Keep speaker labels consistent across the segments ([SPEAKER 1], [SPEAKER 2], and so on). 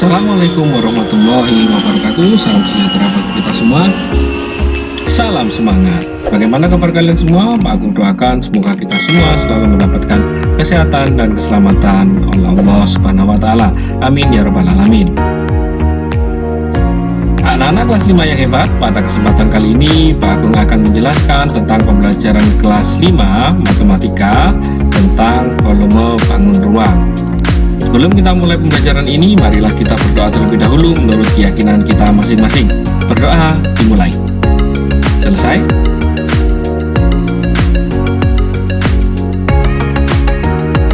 [SPEAKER 1] Assalamualaikum warahmatullahi wabarakatuh. Salam sejahtera bagi kita semua. Salam semangat. Bagaimana kabar kalian semua? Pak Agung doakan semoga kita semua selalu mendapatkan kesehatan dan keselamatan oleh Allah Subhanahu wa taala. Amin ya rabbal alamin. Anak-anak kelas 5 yang hebat, pada kesempatan kali ini Pak Agung akan menjelaskan tentang pembelajaran kelas 5 matematika tentang volume bangun ruang. Sebelum kita mulai pembelajaran ini, marilah kita berdoa terlebih dahulu menurut keyakinan kita masing-masing. Berdoa dimulai. Selesai?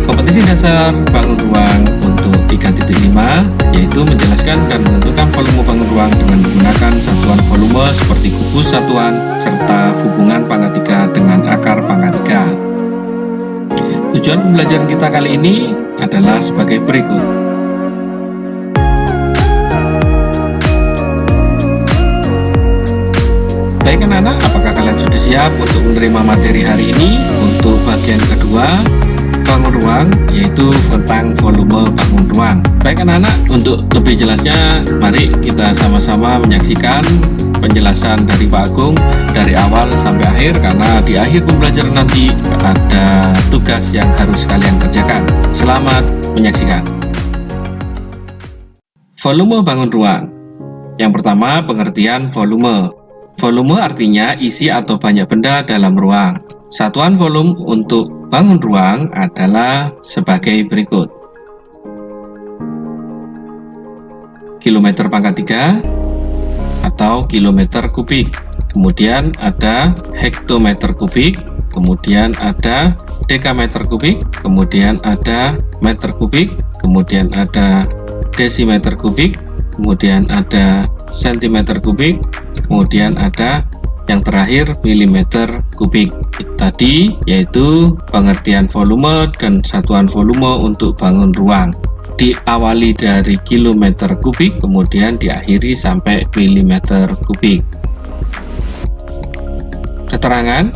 [SPEAKER 1] Kompetisi dasar bangun ruang untuk 3.5 yaitu menjelaskan dan menentukan volume bangun ruang dengan menggunakan satuan volume seperti kubus satuan serta hubungan pangkat 3 dengan akar pangkat 3. Tujuan pembelajaran kita kali ini adalah sebagai berikut. Baik anak-anak, apakah kalian sudah siap untuk menerima materi hari ini? Untuk bagian kedua, bangun ruang, yaitu tentang volume bangun ruang. Baik anak-anak, untuk lebih jelasnya, mari kita sama-sama menyaksikan penjelasan dari Pak Agung dari awal sampai akhir, karena di akhir pembelajaran nanti ada tugas yang harus kalian kerjakan. Selamat menyaksikan. Volume bangun ruang. Yang pertama, pengertian volume. Volume artinya isi atau banyak benda dalam ruang. Satuan volume untuk bangun ruang adalah sebagai berikut. Kilometer pangkat 3 atau kilometer kubik, kemudian ada hektometer kubik, kemudian ada dekameter kubik, kemudian ada meter kubik, kemudian ada desimeter kubik, kemudian ada sentimeter kubik, kemudian ada yang terakhir milimeter kubik. Itu tadi yaitu pengertian volume dan satuan volume untuk bangun ruang. Diawali dari kilometer kubik, kemudian diakhiri sampai milimeter kubik. Keterangan,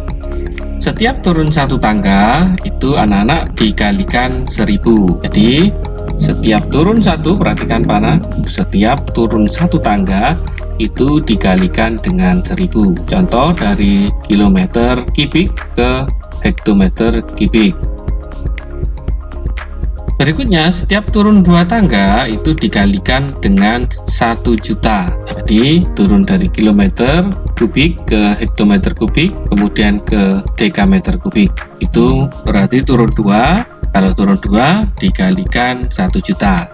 [SPEAKER 1] setiap turun satu tangga itu anak-anak dikalikan 1000. Jadi setiap turun satu, perhatikan pana, setiap turun satu tangga itu dikalikan dengan 1000. Contoh dari kilometer kubik ke hektometer kubik. Berikutnya, setiap turun 2 tangga itu dikalikan dengan 1 juta. Jadi, turun dari kilometer kubik ke hektometer kubik, kemudian ke dekameter kubik. Itu berarti turun 2. Kalau turun 2 dikalikan 1 juta.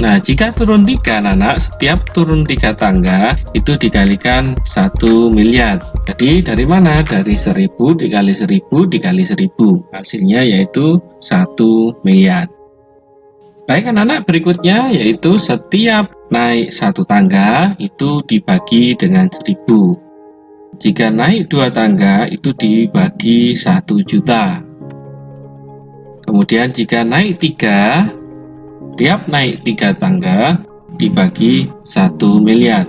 [SPEAKER 1] Nah, jika turun 3 anak, setiap turun 3 tangga itu dikalikan 1 miliar. Jadi dari mana? Dari 1000 dikali 1000 dikali 1000. Hasilnya yaitu 1 miliar. Baik anak-anak, berikutnya yaitu setiap naik 1 tangga itu dibagi dengan 1000. Jika naik 2 tangga itu dibagi 1 juta. Kemudian jika naik 3, tiap naik 3 tangga dibagi 1 miliar.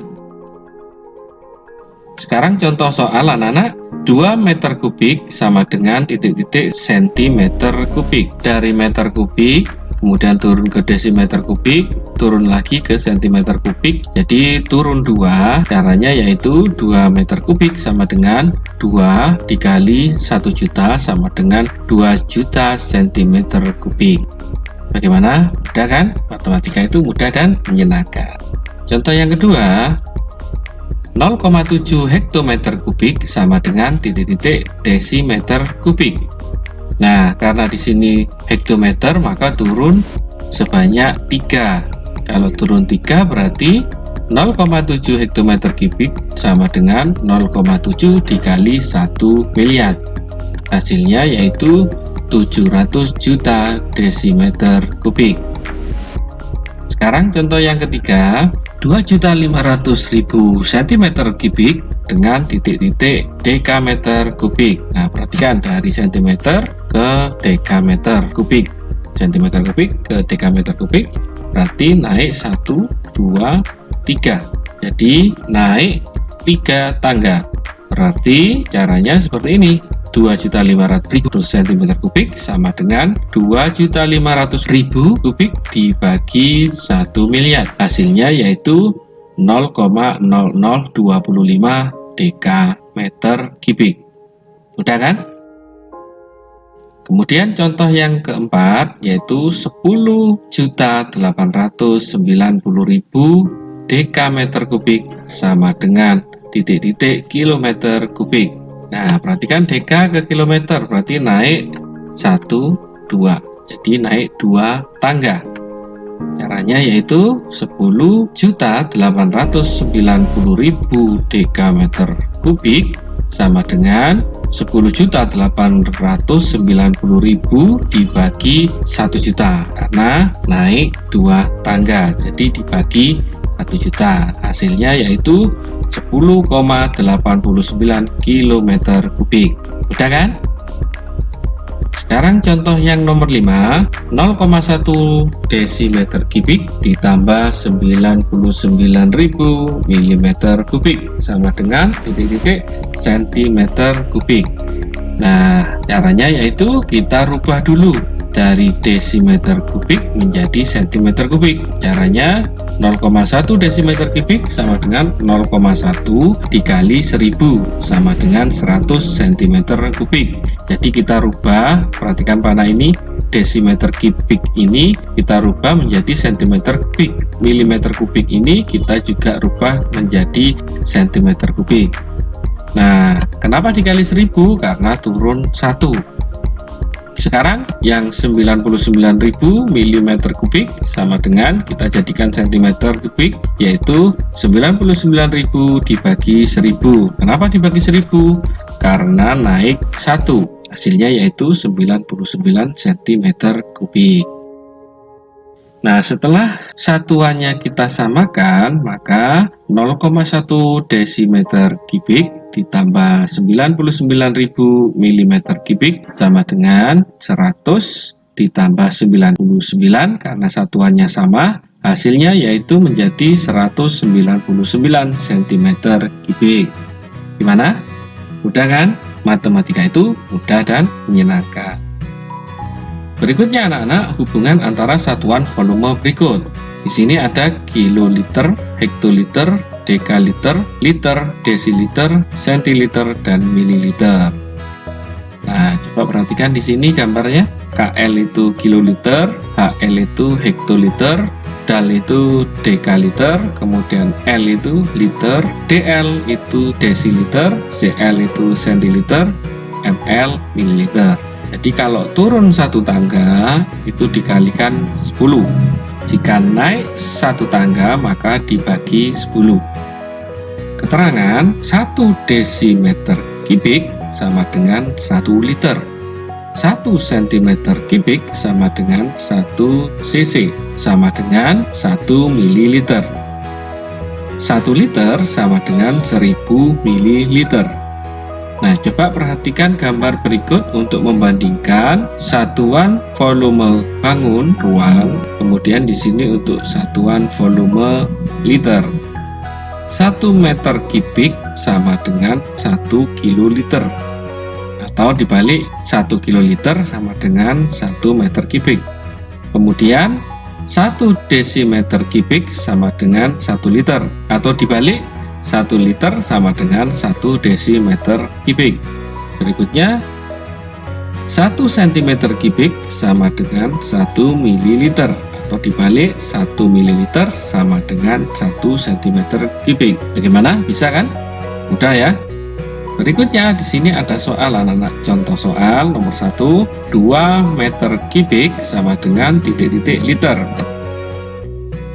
[SPEAKER 1] Sekarang contoh soal anak-anak, 2 meter kubik sama dengan titik-titik sentimeter kubik. Dari meter kubik, kemudian turun ke desimeter kubik, turun lagi ke sentimeter kubik. Jadi turun 2, caranya yaitu 2 meter kubik sama dengan 2 dikali 1 juta sama dengan 2 juta sentimeter kubik. Bagaimana? Mudah kan? Matematika itu mudah dan menyenangkan. Contoh yang kedua, 0,7 hektometer kubik sama dengan titik-titik desimeter kubik. Nah, karena di sini hektometer maka turun sebanyak 3. Kalau turun 3 berarti 0,7 hektometer kubik sama dengan 0,7 dikali 1 miliar. Hasilnya yaitu 700 juta desimeter kubik. Sekarang contoh yang ketiga, 2.500.000 cm kubik dengan titik-titik dekameter kubik. Nah, perhatikan dari centimeter ke dekameter kubik. Centimeter kubik ke dekameter kubik berarti naik 1, 2, 3. Jadi naik 3 tangga. Berarti caranya seperti ini. 2.500.000 cm kubik sama dengan 2.500.000 kubik dibagi 1 miliar. Hasilnya yaitu 0,0025 dekameter kubik. Mudah kan? Kemudian contoh yang keempat yaitu 10.890.000 dekameter kubik sama dengan titik-titik kilometer kubik. Nah, perhatikan deka ke kilometer berarti naik 1, 2. Jadi naik 2 tangga. Caranya yaitu 10.890.000 dekameter kubik sama dengan 10.890.000 dibagi 1 juta karena naik 2 tangga. Jadi dibagi 1 juta. Hasilnya yaitu 10,89 km kubik. Mudah kan? Sekarang contoh yang nomor 5, 0,1 desimeter kubik ditambah 99.000 mm kubik sama dengan titik-titik centimeter kubik. Nah, caranya yaitu kita rubah dulu dari desimeter kubik menjadi centimeter kubik. Caranya 0,1 desimeter kubik sama dengan 0,1 dikali 1000 sama dengan 100 cm kubik. Jadi kita rubah, perhatikan panah ini, desimeter kubik ini kita rubah menjadi centimeter kubik. Milimeter kubik ini kita juga rubah menjadi centimeter kubik. Nah, kenapa dikali 1000? Karena turun 1. Sekarang yang 99.000 mm kubik sama dengan kita jadikan cm kubik yaitu 99.000 dibagi 1000. Kenapa dibagi 1000? Karena naik 1. Hasilnya yaitu 99 cm kubik. Nah, setelah satuannya kita samakan, maka 0,1 desimeter kubik ditambah 99.000 mm kubik sama dengan 100 ditambah 99 karena satuannya sama, hasilnya yaitu menjadi 199 cm kubik. Gimana? Mudah kan? Matematika itu mudah dan menyenangkan. Berikutnya anak-anak, hubungan antara satuan volume berikut. Di sini ada kiloliter, hektoliter, dekaliter, liter, desiliter, sentiliter, dan mililiter. Nah, coba perhatikan di sini gambarnya. KL itu kiloliter, HL itu hektoliter, DAL itu dekaliter, kemudian L itu liter, DL itu desiliter, CL itu sentiliter, ML mililiter. Jadi kalau turun 1 tangga itu dikalikan 10. Jika naik 1 tangga maka dibagi 10. Keterangan 1 desimeter kubik sama dengan 1 liter. 1 cm kubik sama dengan 1 cc sama dengan 1 mililiter. 1 liter sama dengan 1000 mililiter. Nah, coba perhatikan gambar berikut untuk membandingkan satuan volume bangun ruang, kemudian di sini untuk satuan volume liter. 1 meter kubik sama dengan 1 kiloliter. Atau dibalik, 1 kiloliter sama dengan 1 meter kubik. Kemudian 1 desimeter kubik sama dengan 1 liter. Atau dibalik, 1 liter sama dengan 1 desimeter kubik. Berikutnya 1 cm kubik sama dengan 1 mililiter. Atau dibalik, 1 mililiter sama dengan 1 cm kubik. Bagaimana? Bisa kan? Mudah ya. Berikutnya di sini ada soal anak-anak. Contoh soal nomor 1, 2 meter kubik sama dengan titik-titik liter.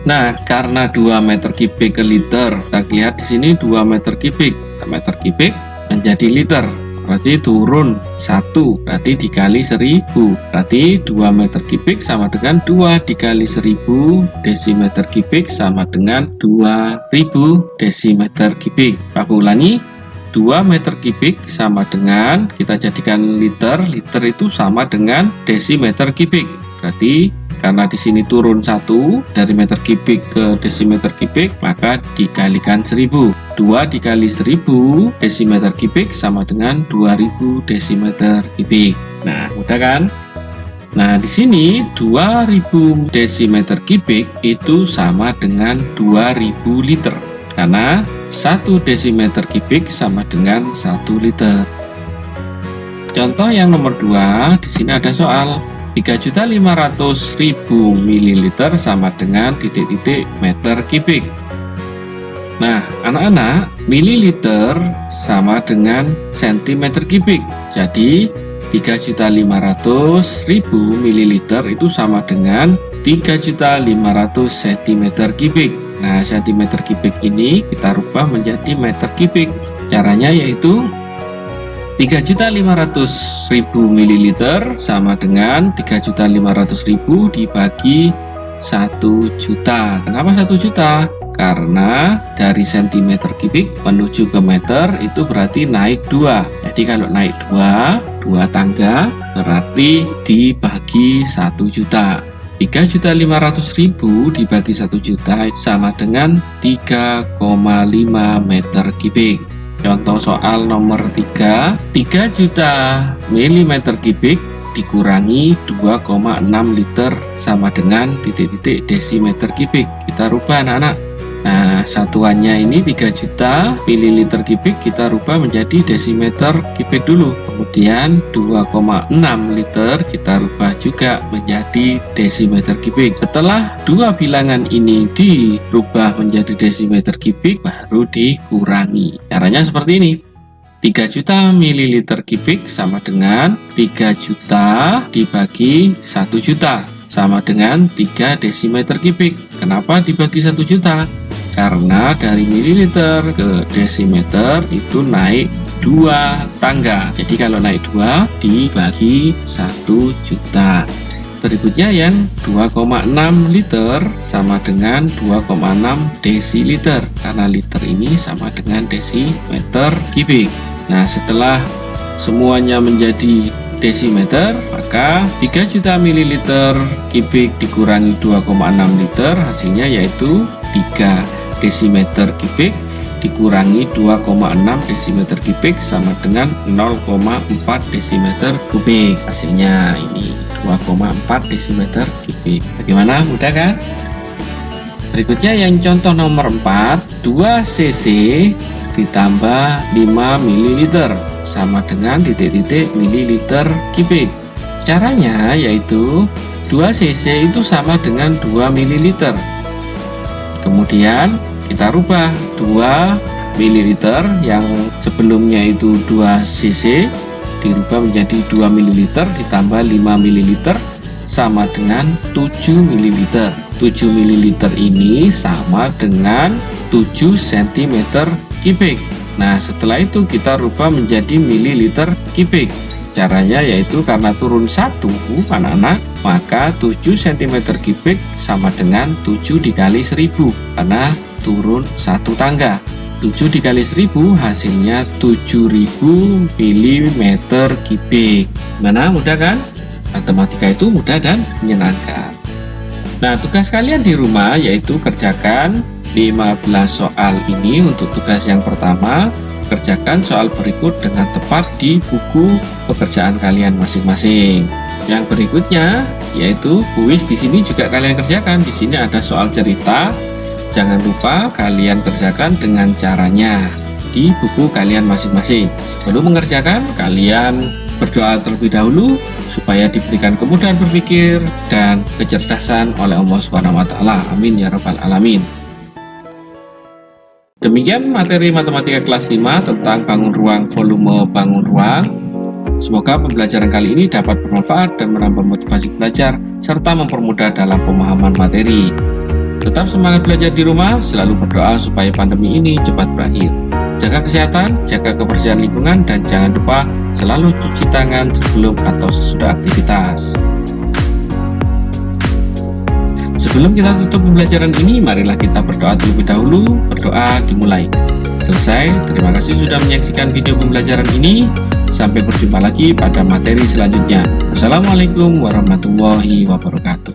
[SPEAKER 1] Nah, karena 2 meter kubik ke liter, kita lihat di sini 2 meter kubik. Meter kubik menjadi liter. Berarti turun 1, berarti dikali 1000. Berarti 2 meter kubik sama dengan 2 dikali 1000 desimeter kubik sama dengan 2000 desimeter kubik. Aku ulangi, 2 meter kubik sama dengan, kita jadikan liter. Liter itu sama dengan desimeter kubik. Berarti karena di sini turun 1 dari meter kubik ke desimeter kubik, maka dikalikan 1000. 2 dikali 1000 desimeter kubik sama dengan 2000 desimeter kubik. Nah, mudah kan? Nah, di sini 2000 desimeter kubik itu sama dengan 2000 liter. Karena 1 desimeter kubik sama dengan 1 liter. Contoh yang nomor 2, di sini ada soal 3.500.000 ml sama dengan titik-titik meter kubik. Nah, anak-anak, mililiter sama dengan sentimeter kubik. Jadi 3.500.000 ml itu sama dengan 3.500 cm kubik. Nah, cm kubik ini kita rubah menjadi meter kubik. Caranya yaitu 3.500.000 ml sama dengan 3.500.000 dibagi 1 juta. Kenapa 1 juta? Karena dari cm kubik menuju ke meter itu berarti naik 2. Jadi kalau naik 2 tangga berarti dibagi 1 juta. 3.500.000 dibagi 1 juta sama dengan 3,5 meter kubik. Contoh soal nomor 3, 3 juta milimeter kubik dikurangi 2,6 liter sama dengan titik-titik desimeter kubik. Kita rubah anak-anak. Nah, satuannya ini 3 juta mililiter kubik kita rubah menjadi desimeter kubik dulu. Kemudian 2,6 liter kita rubah juga menjadi desimeter kubik. Setelah dua bilangan ini dirubah menjadi desimeter kubik, baru dikurangi. Caranya seperti ini. 3 juta mililiter kubik sama dengan 3 juta dibagi 1 juta sama dengan 3 desimeter kubik. Kenapa dibagi 1 juta? Karena dari mililiter ke desimeter itu naik 2 tangga. Jadi kalau naik 2 dibagi 1 juta. Berikutnya yang 2,6 liter sama dengan 2,6 desiliter. Karena liter ini sama dengan desimeter kubik. Nah, setelah semuanya menjadi desimeter, maka 3 juta mililiter kubik dikurangi 2,6 liter, hasilnya yaitu 3 desimeter kubik dikurangi 2,6 desimeter kubik sama dengan 0,4 desimeter kubik. Hasilnya ini 2,4 desimeter kubik. Bagaimana? Mudah kan? Berikutnya yang contoh nomor 4, 2 cc ditambah 5 ml sama dengan titik-titik mililiter kubik. Caranya yaitu 2 cc itu sama dengan 2 ml. Kemudian kita rubah 2 ml yang sebelumnya itu 2 cc dirubah menjadi 2 ml ditambah 5 ml sama dengan 7 ml. 7 ml ini sama dengan 7 cm kubik. Nah, setelah itu kita rubah menjadi mililiter kubik. Caranya yaitu karena turun 1 anak-anak, maka 7 cm kubik sama dengan 7 dikali 1000 karena turun 1 tangga. 7 dikali 1000 hasilnya 7000 mm kubik. Mana? Mudah kan? Matematika itu mudah dan menyenangkan. Nah, tugas kalian di rumah yaitu kerjakan 15 soal ini. Untuk tugas yang pertama, kerjakan soal berikut dengan tepat di buku pekerjaan kalian masing-masing. Yang berikutnya yaitu kuis. Di sini juga kalian kerjakan. Di sini ada soal cerita. Jangan lupa kalian kerjakan dengan caranya di buku kalian masing-masing. Sebelum mengerjakan, kalian berdoa terlebih dahulu supaya diberikan kemudahan berpikir dan kecerdasan oleh Allah Subhanahu wa taala. Amin ya rabbal alamin. Demikian materi matematika kelas 5 tentang bangun ruang volume bangun ruang. Semoga pembelajaran kali ini dapat bermanfaat dan menambah motivasi belajar serta mempermudah dalam pemahaman materi. Tetap semangat belajar di rumah, selalu berdoa supaya pandemi ini cepat berakhir. Jaga kesehatan, jaga kebersihan lingkungan, dan jangan lupa selalu cuci tangan sebelum atau sesudah aktivitas. Sebelum kita tutup pembelajaran ini, marilah kita berdoa terlebih dahulu. Berdoa dimulai. Selesai, terima kasih sudah menyaksikan video pembelajaran ini. Sampai berjumpa lagi pada materi selanjutnya. Wassalamualaikum warahmatullahi wabarakatuh.